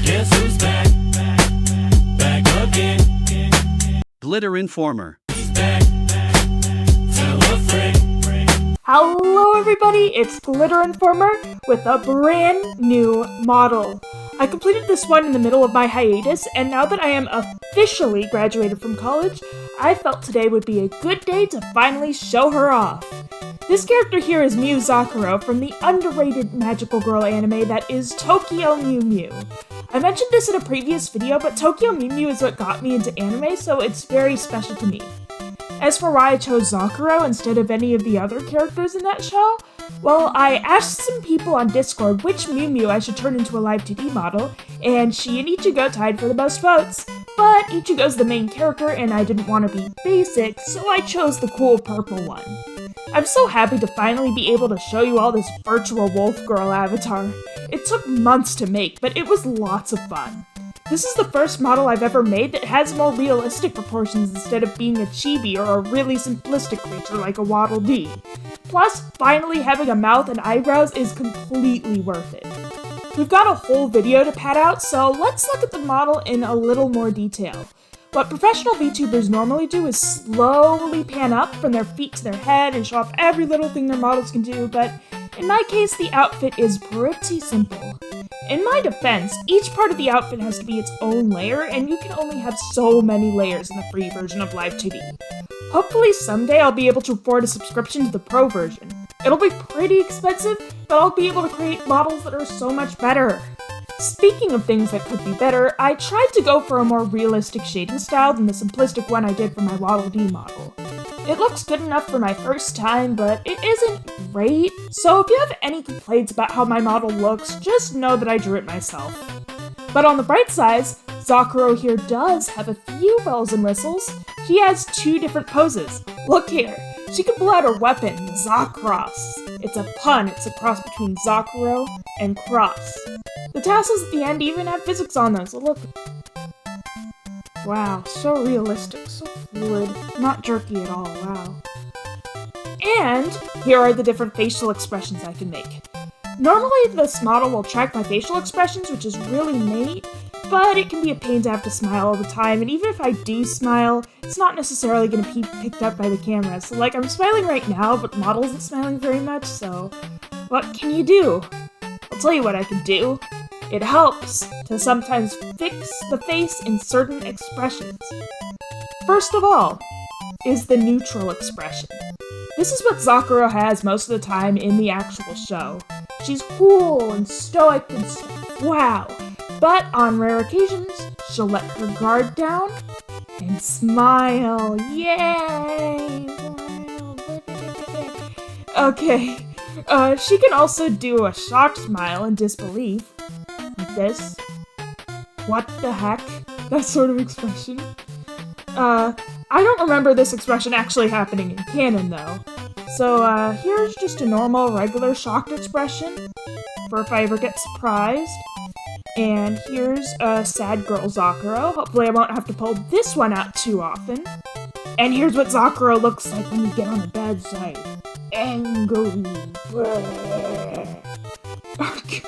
Guess who's back? Back again. Glitter Informer. He's back. Tell a friend. Hello everybody, it's Glitter Informer with a brand new model. I completed this one in the middle of my hiatus, and now that I am officially graduated from college, I felt today would be a good day to finally show her off. This character here is Mew Zakuro from the underrated magical girl anime that is Tokyo Mew Mew. I mentioned this in a previous video, but Tokyo Mew Mew is what got me into anime, so it's very special to me. As for why I chose Zakuro instead of any of the other characters in that show, well, I asked some people on Discord which Mew Mew I should turn into a live 2D model, and she and Ichigo tied for the most votes. But Ichigo's the main character and I didn't want to be basic, so I chose the cool purple one. I'm so happy to finally be able to show you all this virtual wolf girl avatar. It took months to make, but it was lots of fun. This is the first model I've ever made that has more realistic proportions instead of being a chibi or a really simplistic creature like a Waddle Dee. Plus, finally having a mouth and eyebrows is completely worth it. We've got a whole video to pad out, so let's look at the model in a little more detail. What professional VTubers normally do is slowly pan up from their feet to their head and show off every little thing their models can do, but in my case, the outfit is pretty simple. In my defense, each part of the outfit has to be its own layer, and you can only have so many layers in the free version of Live 2D. Hopefully someday I'll be able to afford a subscription to the pro version. It'll be pretty expensive, but I'll be able to create models that are so much better. Speaking of things that could be better, I tried to go for a more realistic shading style than the simplistic one I did for my Waddle Dee model. It looks good enough for my first time, but it isn't great, so if you have any complaints about how my model looks, just know that I drew it myself. But on the bright side, Zakuro here does have a few bells and whistles. She has two different poses. Look here, she can pull out her weapon, Zakross. It's a pun, it's a cross between Zakuro and cross. The tassels at the end even have physics on them, so look. Wow, so realistic, so fluid, not jerky at all, wow. And here are the different facial expressions I can make. Normally this model will track my facial expressions, which is really neat, but it can be a pain to have to smile all the time, and even if I do smile, it's not necessarily going to be picked up by the camera. So like, I'm smiling right now, but the model isn't smiling very much, so what can you do? I'll tell you what I can do. It helps to sometimes fix the face in certain expressions. First of all, is the neutral expression. This is what Zakuro has most of the time in the actual show. She's cool and stoic and stuff, wow. But on rare occasions, she'll let her guard down and smile. Yay! Okay, she can also do a shocked smile and disbelief. Like this. What the heck? That sort of expression. I don't remember this expression actually happening in canon, though. So, here's just a normal, regular shocked expression for if I ever get surprised. And here's a sad girl Zakuro. Hopefully I won't have to pull this one out too often. And here's what Zakuro looks like when you get on a bad side. Angry. Okay.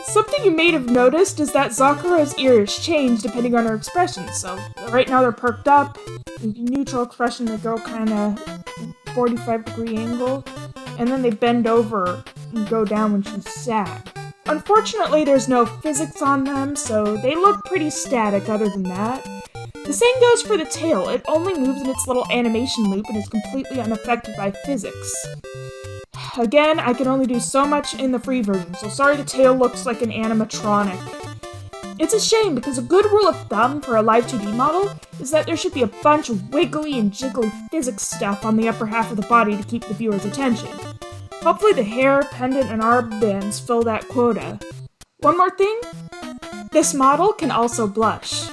Something you may have noticed is that Zakuro's ears change depending on her expression. So right now they're perked up, neutral expression, they go kind of 45-degree angle, and then they bend over and go down when she's sad. Unfortunately, there's no physics on them, so they look pretty static other than that. The same goes for the tail. It only moves in its little animation loop and is completely unaffected by physics. Again, I can only do so much in the free version, so sorry the tail looks like an animatronic. It's a shame because a good rule of thumb for a live 2D model is that there should be a bunch of wiggly and jiggly physics stuff on the upper half of the body to keep the viewer's attention. Hopefully the hair, pendant, and armbands fill that quota. One more thing, this model can also blush.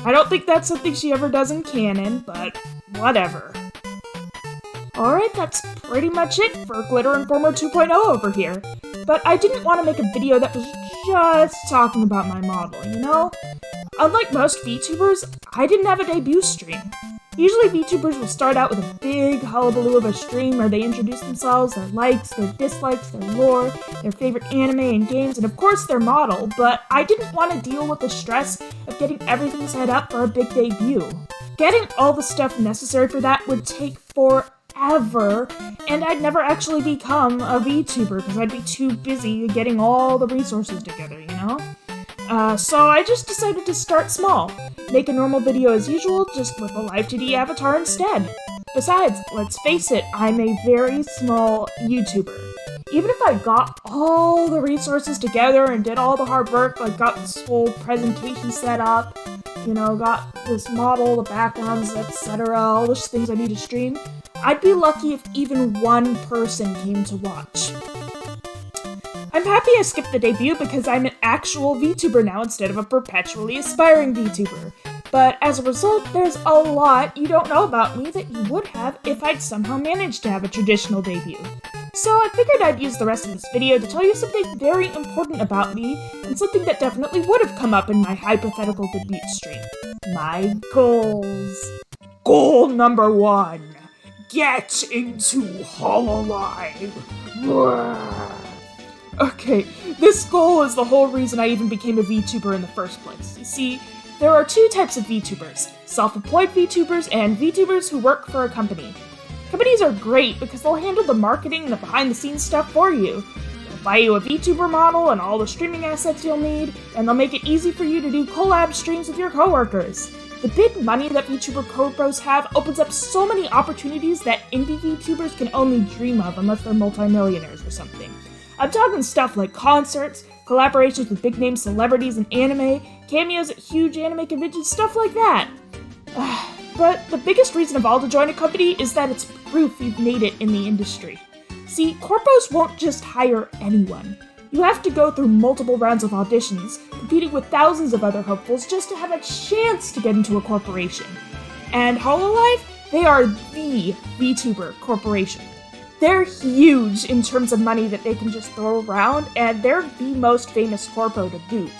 I don't think that's something she ever does in canon, but whatever. Alright, that's pretty much it for Glitter Informer 2.0 over here. But I didn't want to make a video that was just talking about my model, you know? Unlike most VTubers, I didn't have a debut stream. Usually VTubers will start out with a big hullabaloo of a stream where they introduce themselves, their likes, their dislikes, their lore, their favorite anime and games, and of course their model, but I didn't want to deal with the stress of getting everything set up for a big debut. Getting all the stuff necessary for that would take forever, and I'd never actually become a VTuber because I'd be too busy getting all the resources together, you know? So I just decided to start small. Make a normal video as usual, just with a live 2D avatar instead. Besides, let's face it, I'm a very small YouTuber. Even if I got all the resources together and did all the hard work, like got this whole presentation set up, you know, got this model, the backgrounds, etc., all those things I need to stream, I'd be lucky if even one person came to watch. I'm happy I skipped the debut because I'm an actual VTuber now instead of a perpetually aspiring VTuber. But as a result, there's a lot you don't know about me that you would have if I'd somehow managed to have a traditional debut. So I figured I'd use the rest of this video to tell you something very important about me, and something that definitely would have come up in my hypothetical debut stream. My goals. Goal number 1. Get into Hololive. Okay, this goal is the whole reason I even became a VTuber in the first place. You see, there are two types of VTubers, self-employed VTubers and VTubers who work for a company. Companies are great because they'll handle the marketing and the behind-the-scenes stuff for you. They'll buy you a VTuber model and all the streaming assets you'll need, and they'll make it easy for you to do collab streams with your coworkers. The big money that VTuber corpos have opens up so many opportunities that indie VTubers can only dream of unless they're multimillionaires or something. I'm talking stuff like concerts, collaborations with big-name celebrities in anime, cameos at huge anime conventions, stuff like that. But the biggest reason of all to join a company is that it's proof you've made it in the industry. See, corpos won't just hire anyone. You have to go through multiple rounds of auditions, competing with thousands of other hopefuls just to have a chance to get into a corporation. And Hololive, they are the VTuber corporation. They're huge in terms of money that they can just throw around, and they're the most famous corpo to boot.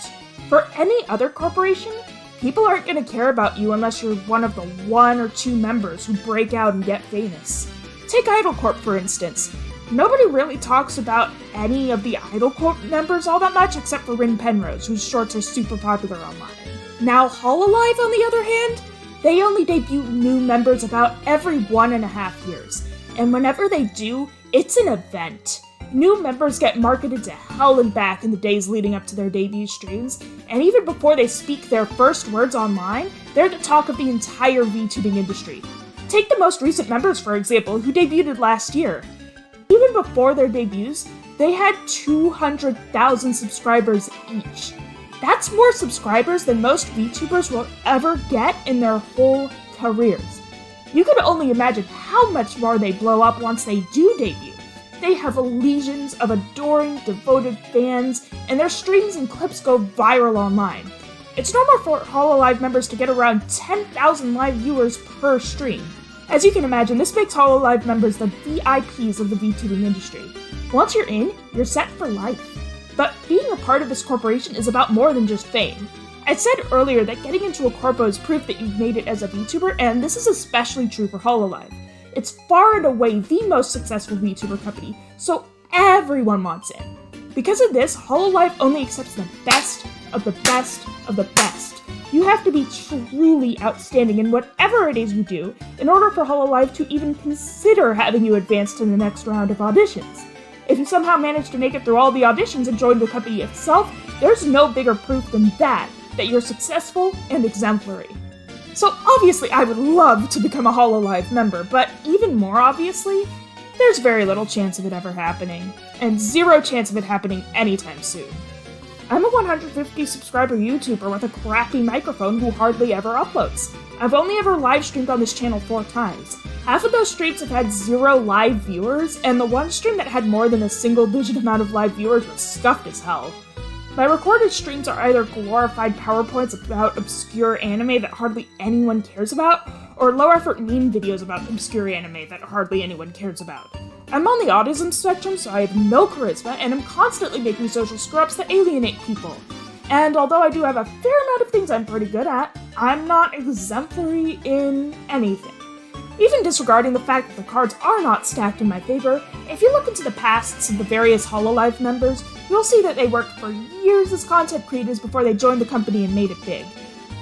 For any other corporation, people aren't going to care about you unless you're one of the 1 or 2 members who break out and get famous. Take Idol Corp, for instance. Nobody really talks about any of the Idol Corp members all that much except for Rin Penrose, whose shorts are super popular online. Now, Hololive, on the other hand, they only debut new members about every 1.5 years. And whenever they do, it's an event. New members get marketed to hell and back in the days leading up to their debut streams, and even before they speak their first words online, they're the talk of the entire VTubing industry. Take the most recent members, for example, who debuted last year. Even before their debuts, they had 200,000 subscribers each. That's more subscribers than most VTubers will ever get in their whole careers. You can only imagine how much more they blow up once they do debut. They have legions of adoring, devoted fans, and their streams and clips go viral online. It's normal for Hololive members to get around 10,000 live viewers per stream. As you can imagine, this makes Hololive members the VIPs of the VTubing industry. Once you're in, you're set for life. But being a part of this corporation is about more than just fame. I said earlier that getting into a corpo is proof that you've made it as a VTuber, and this is especially true for Hololive. It's far and away the most successful VTuber company, so everyone wants in. Because of this, Hololive only accepts the best of the best of the best. You have to be truly outstanding in whatever it is you do in order for Hololive to even consider having you advance to the next round of auditions. If you somehow manage to make it through all the auditions and join the company itself, there's no bigger proof than that you're successful and exemplary. So obviously I would love to become a Hololive member, but even more obviously, there's very little chance of it ever happening, and 0 chance of it happening anytime soon. I'm a 150 subscriber YouTuber with a crappy microphone who hardly ever uploads. I've only ever live streamed on this channel 4 times. Half of those streams have had 0 live viewers, and the one stream that had more than a single-digit amount of live viewers was scuffed as hell. My recorded streams are either glorified PowerPoints about obscure anime that hardly anyone cares about, or low-effort meme videos about obscure anime that hardly anyone cares about. I'm on the autism spectrum, so I have no charisma, and I'm constantly making social screw-ups that alienate people. And although I do have a fair amount of things I'm pretty good at, I'm not exemplary in anything. Even disregarding the fact that the cards are not stacked in my favor, if you look into the pasts of the various Hololive members, you'll see that they worked for years as content creators before they joined the company and made it big.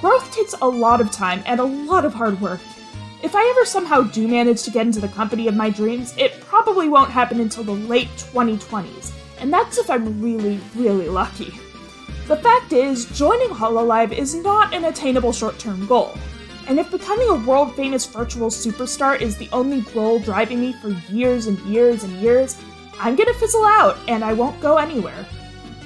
Growth takes a lot of time and a lot of hard work. If I ever somehow do manage to get into the company of my dreams, it probably won't happen until the late 2020s, and that's if I'm really, really lucky. The fact is, joining Hololive is not an attainable short-term goal. And if becoming a world-famous virtual superstar is the only goal driving me for years and years and years, I'm gonna fizzle out, and I won't go anywhere.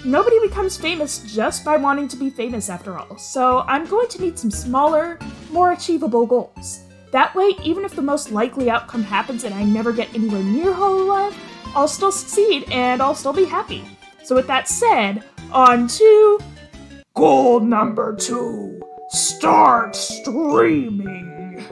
Nobody becomes famous just by wanting to be famous after all, so I'm going to need some smaller, more achievable goals. That way, even if the most likely outcome happens and I never get anywhere near Hololive, I'll still succeed and I'll still be happy. So with that said, on to goal number 2. Start streaming!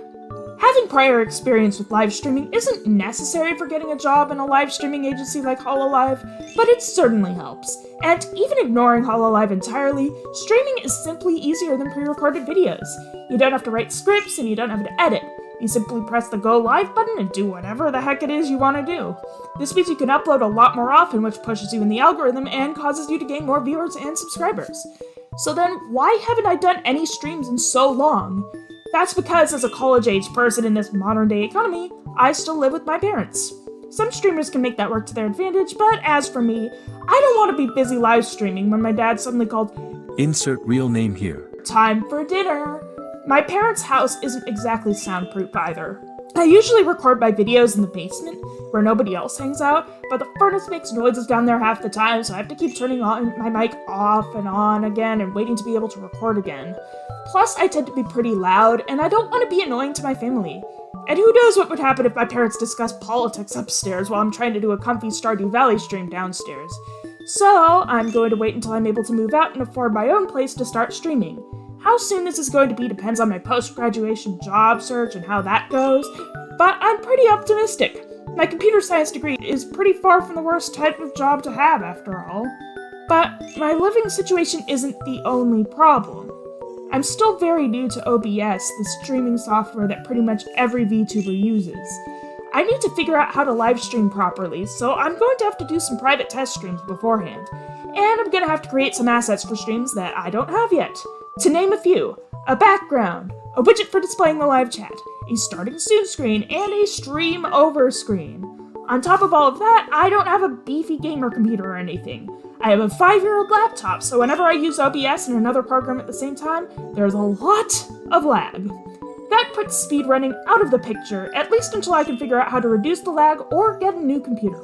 Having prior experience with live streaming isn't necessary for getting a job in a live streaming agency like Hololive, but it certainly helps. And even ignoring Hololive entirely, streaming is simply easier than pre-recorded videos. You don't have to write scripts and you don't have to edit. You simply press the go live button and do whatever the heck it is you want to do. This means you can upload a lot more often, which pushes you in the algorithm and causes you to gain more viewers and subscribers. So then, why haven't I done any streams in so long? That's because as a college-age person in this modern-day economy, I still live with my parents. Some streamers can make that work to their advantage, but as for me, I don't want to be busy live streaming when my dad suddenly called, Insert real name here. "Time for dinner." My parents' house isn't exactly soundproof either. I usually record my videos in the basement, where nobody else hangs out, but the furnace makes noises down there half the time, so I have to keep turning on my mic off and on again and waiting to be able to record again. Plus, I tend to be pretty loud, and I don't want to be annoying to my family. And who knows what would happen if my parents discussed politics upstairs while I'm trying to do a comfy Stardew Valley stream downstairs. So, I'm going to wait until I'm able to move out and afford my own place to start streaming. How soon this is going to be depends on my post-graduation job search and how that goes, but I'm pretty optimistic. My computer science degree is pretty far from the worst type of job to have, after all. But my living situation isn't the only problem. I'm still very new to OBS, the streaming software that pretty much every VTuber uses. I need to figure out how to live stream properly, so I'm going to have to do some private test streams beforehand. And I'm going to have to create some assets for streams that I don't have yet. To name a few: a background, a widget for displaying the live chat, a starting soon screen, and a stream over screen. On top of all of that, I don't have a beefy gamer computer or anything. I have a 5-year-old laptop, so whenever I use OBS and another program at the same time, there's a lot of lag. That puts speedrunning out of the picture, at least until I can figure out how to reduce the lag or get a new computer.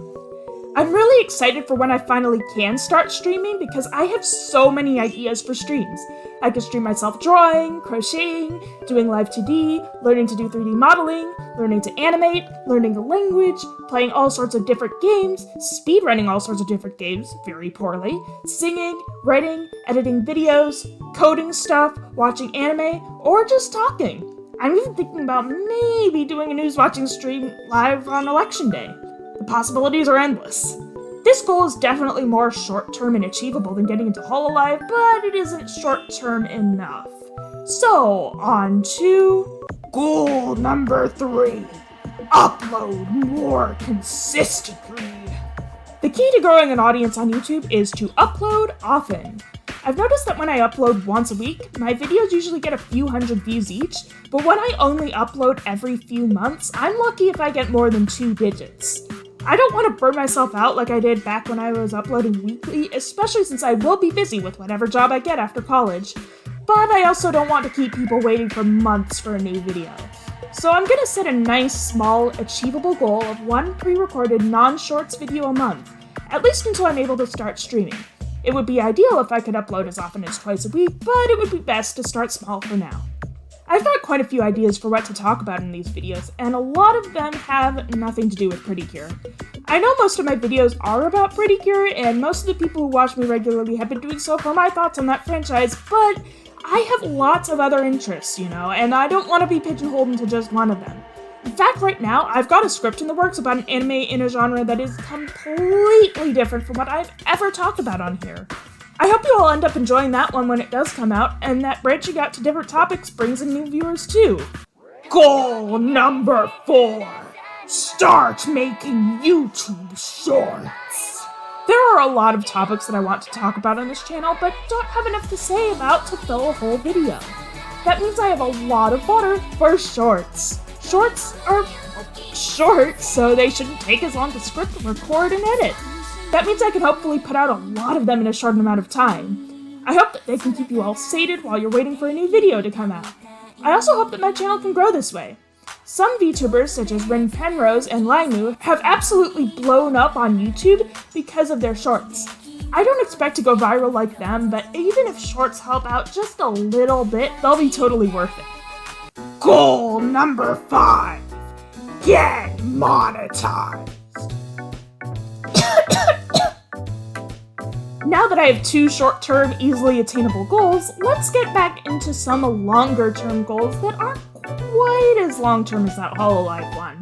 I'm really excited for when I finally can start streaming because I have so many ideas for streams. I could stream myself drawing, crocheting, doing live 2D, learning to do 3D modeling, learning to animate, learning a language, playing all sorts of different games, speedrunning all sorts of different games, very poorly, singing, writing, editing videos, coding stuff, watching anime, or just talking. I'm even thinking about maybe doing a news-watching stream live on election day. The possibilities are endless. This goal is definitely more short-term and achievable than getting into Hololive, but it isn't short-term enough. So, on to goal number 3. Upload more consistently. The key to growing an audience on YouTube is to upload often. I've noticed that when I upload once a week, my videos usually get a few hundred views each, but when I only upload every few months, I'm lucky if I get more than 2 digits. I don't want to burn myself out like I did back when I was uploading weekly, especially since I will be busy with whatever job I get after college. But I also don't want to keep people waiting for months for a new video. So I'm gonna set a nice, small, achievable goal of 1 pre-recorded non-shorts video a month, at least until I'm able to start streaming. It would be ideal if I could upload as often as twice a week, but it would be best to start small for now. I've got quite a few ideas for what to talk about in these videos, and a lot of them have nothing to do with Pretty Cure. I know most of my videos are about Pretty Cure, and most of the people who watch me regularly have been doing so for my thoughts on that franchise, but I have lots of other interests, and I don't want to be pigeonholed into just one of them. In fact, right now, I've got a script in the works about an anime in a genre that is completely different from what I've ever talked about on here. I hope you all end up enjoying that one when it does come out, and that branching out to different topics brings in new viewers too. Goal number 4. Start making YouTube shorts. There are a lot of topics that I want to talk about on this channel, but don't have enough to say about to fill a whole video. That means I have a lot of fodder for shorts. Shorts are short, so they shouldn't take as long to script, record, and edit. That means I can hopefully put out a lot of them in a short amount of time. I hope that they can keep you all sated while you're waiting for a new video to come out. I also hope that my channel can grow this way. Some VTubers, such as Rin Penrose and Laimu, have absolutely blown up on YouTube because of their shorts. I don't expect to go viral like them, but even if shorts help out just a little bit, they'll be totally worth it. Goal number 5. Get monetized. Now that I have 2 short-term, easily attainable goals, let's get back into some longer-term goals that aren't quite as long-term as that HoloLive one.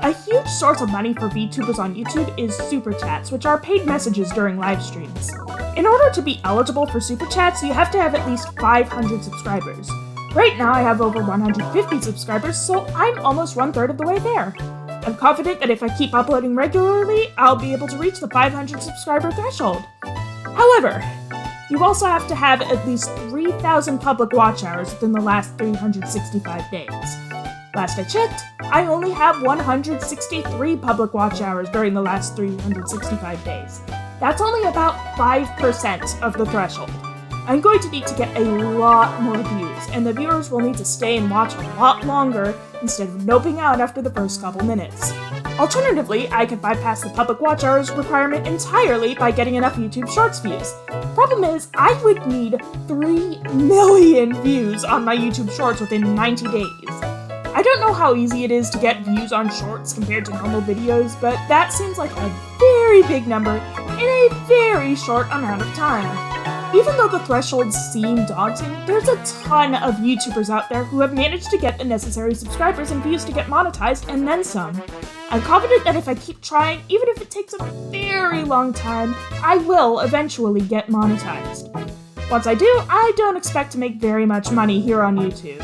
A huge source of money for VTubers on YouTube is Super Chats, which are paid messages during live streams. In order to be eligible for Super Chats, you have to have at least 500 subscribers. Right now I have over 150 subscribers, so I'm almost 1/3 of the way there. I'm confident that if I keep uploading regularly, I'll be able to reach the 500 subscriber threshold. However, you also have to have at least 3,000 public watch hours within the last 365 days. Last I checked, I only have 163 public watch hours during the last 365 days. That's only about 5% of the threshold. I'm going to need to get a lot more views, and the viewers will need to stay and watch a lot longer instead of noping out after the first couple minutes. Alternatively, I could bypass the public watch hours requirement entirely by getting enough YouTube Shorts views. Problem is, I would need 3 million views on my YouTube Shorts within 90 days. I don't know how easy it is to get views on Shorts compared to normal videos, but that seems like a very big number in a very short amount of time. Even though the thresholds seem daunting, there's a ton of YouTubers out there who have managed to get the necessary subscribers and views to get monetized, and then some. I'm confident that if I keep trying, even if it takes a very long time, I will eventually get monetized. Once I do, I don't expect to make very much money here on YouTube.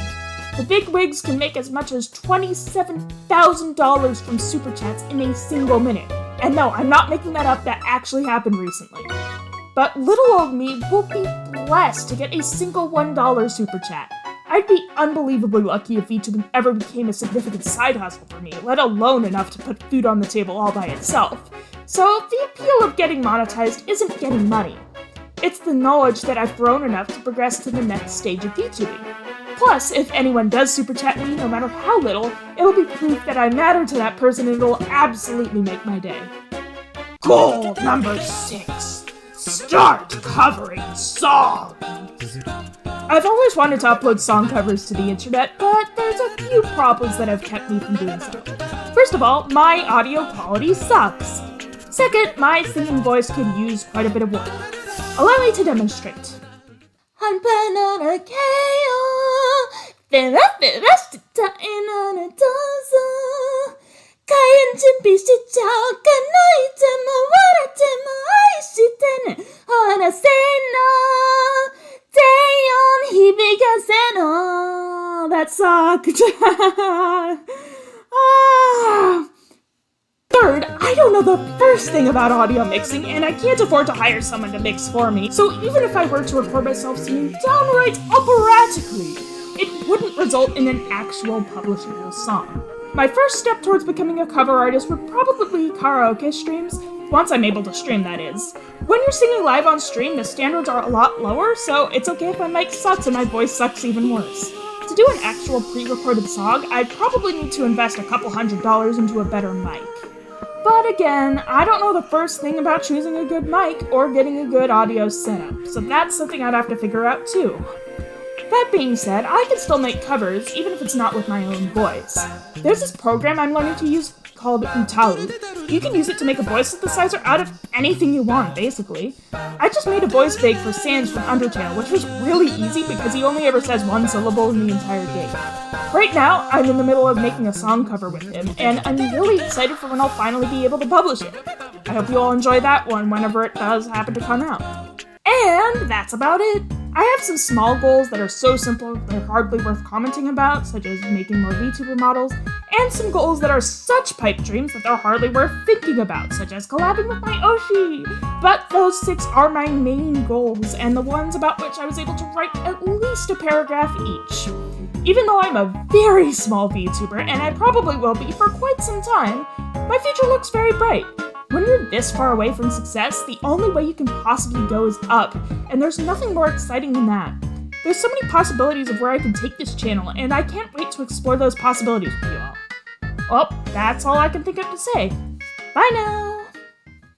The big wigs can make as much as $27,000 from Super Chats in a single minute. And no, I'm not making that up, that actually happened recently. But little old me will be blessed to get a single $1 Super Chat. I'd be unbelievably lucky if VTubing ever became a significant side hustle for me, let alone enough to put food on the table all by itself. So the appeal of getting monetized isn't getting money. It's the knowledge that I've grown enough to progress to the next stage of VTubing. Plus, if anyone does Super Chat me, no matter how little, it'll be proof that I matter to that person and it'll absolutely make my day. Goal number 6. Start covering songs! I've always wanted to upload song covers to the internet, but there's a few problems that have kept me from doing so. First of all, my audio quality sucks. Second, my singing voice could use quite a bit of work. Allow me to demonstrate. That sucked. Third, I don't know the first thing about audio mixing, and I can't afford to hire someone to mix for me, so even if I were to record myself singing downright operatically, it wouldn't result in an actual publishable song. My first step towards becoming a cover artist would probably be karaoke streams, once I'm able to stream, that is. When you're singing live on stream, the standards are a lot lower, so it's okay if my mic sucks and my voice sucks even worse. To do an actual pre-recorded song, I'd probably need to invest a couple $100s into a better mic. But again, I don't know the first thing about choosing a good mic or getting a good audio setup, so that's something I'd have to figure out too. That being said, I can still make covers, even if it's not with my own voice. There's this program I'm learning to use called HIATUS. You can use it to make a voice synthesizer out of anything you want, basically. I just made a voice bake for Sans from Undertale, which was really easy because he only ever says one syllable in the entire game. Right now, I'm in the middle of making a song cover with him, and I'm really excited for when I'll finally be able to publish it. I hope you all enjoy that one whenever it does happen to come out. And that's about it. I have some small goals that are so simple they're hardly worth commenting about, such as making more VTuber models, and some goals that are such pipe dreams that they're hardly worth thinking about, such as collabing with my Oshi. But those 6 are my main goals, and the ones about which I was able to write at least a paragraph each. Even though I'm a very small VTuber, and I probably will be for quite some time, my future looks very bright. When you're this far away from success, the only way you can possibly go is up, and there's nothing more exciting than that. There's so many possibilities of where I can take this channel, and I can't wait to explore those possibilities with you all. Well, that's all I can think of to say. Bye now!